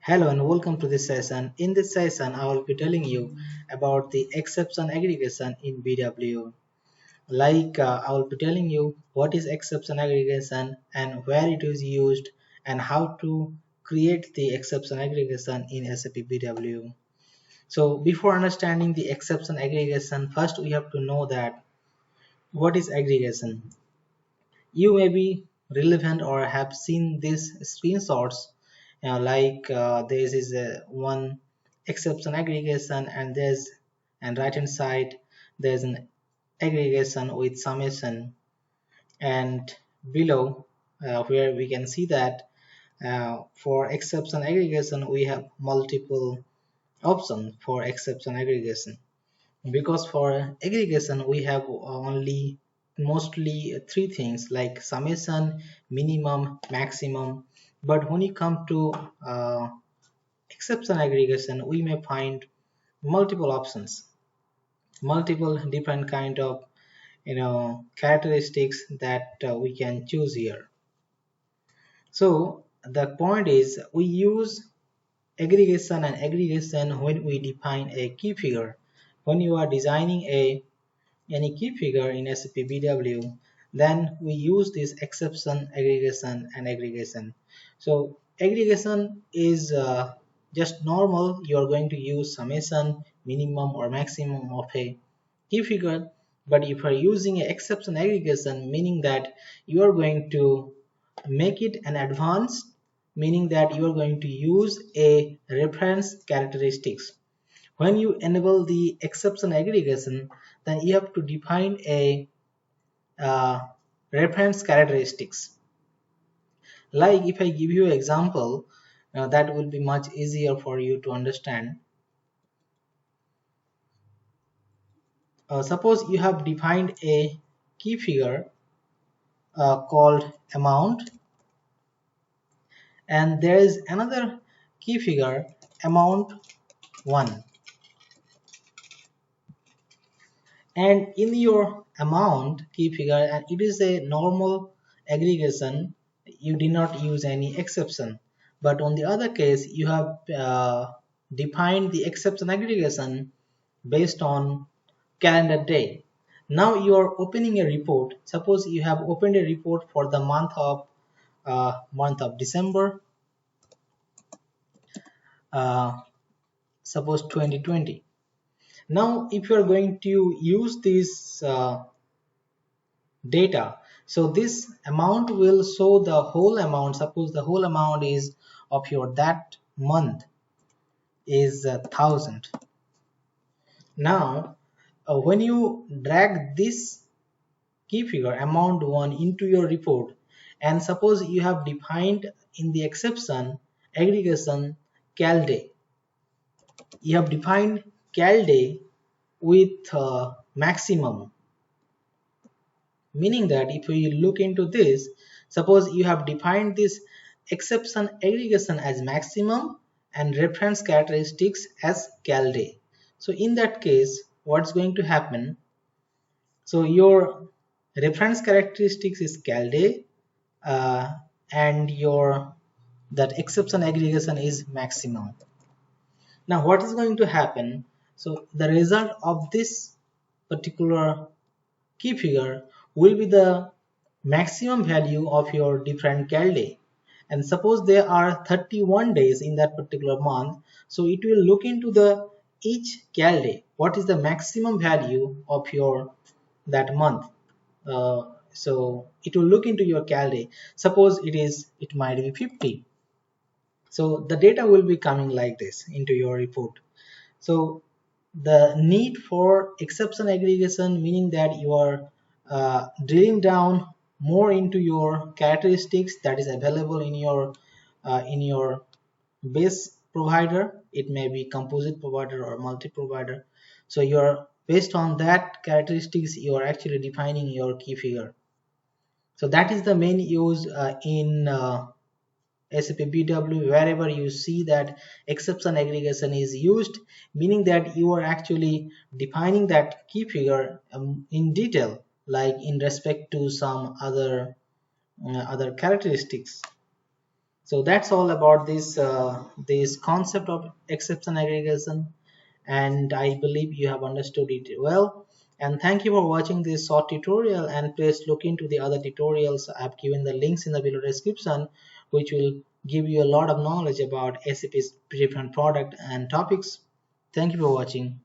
Hello and welcome to this session. In this session, I will be telling you about the exception aggregation in BW. I will be telling you what is exception aggregation and where it is used and how to create the exception aggregation in SAP BW. So before understanding the exception aggregation, first we have to know that what is aggregation. You may be relevant or have seen these screenshots this is one exception aggregation and right hand side there's an aggregation with summation, and below where we can see that for exception aggregation we have multiple options for exception aggregation, because for aggregation we have only mostly three things like summation, minimum, maximum. But when you come to exception aggregation we may find multiple options, multiple different kind of characteristics that we can choose here. So the point is we use aggregation and aggregation when we define a key figure. When you are designing any key figure in SAP BW, then we use this exception aggregation and aggregation. So aggregation is just normal. You are going to use summation, minimum or maximum of a key figure. But if you are using an exception aggregation, meaning that you are going to make it an advanced, meaning that you are going to use a reference characteristics. When you enable the exception aggregation, then you have to define a uh, reference characteristics. Like if I give you an example, that will be much easier for you to understand. Suppose you have defined a key figure called amount, and there is another key figure amount 1, and in your amount key figure, and it is a normal aggregation, you did not use any exception. But on the other case you have defined the exception aggregation based on calendar day. Now you are opening a report. Suppose you have opened a report for the month of December, uh, suppose 2020. Now if you are going to use this data, so this amount will show the whole amount. Suppose the whole amount is of your that month is 1000. Now when you drag this key figure amount 1 into your report, and suppose you have defined in the exception aggregation cal day, you have defined cal day with maximum, meaning that if we look into this, suppose you have defined this exception aggregation as maximum and reference characteristics as cal day. So in that case what's going to happen, so your reference characteristics is cal day, uh, and your that exception aggregation is maximum. Now what is going to happen, so the result of this particular key figure will be the maximum value of your different cal day. And suppose there are 31 days in that particular month, so it will look into the each cal day what is the maximum value of your that month. So it will look into your cal day. Suppose it might be 50, so the data will be coming like this into your report. So the need for exception aggregation, meaning that you are drilling down more into your characteristics that is available in your base provider. It may be composite provider or multi provider. So you're based on that characteristics you are actually defining your key figure. So that is the main use in SAP BW. Wherever you see that exception aggregation is used, meaning that you are actually defining that key figure in detail, like in respect to some other characteristics. So that's all about this concept of exception aggregation, and I believe you have understood it well. And thank you for watching this short tutorial, and please look into the other tutorials. I've given the links in the below description, which will give you a lot of knowledge about SAP's different product and topics. Thank you for watching.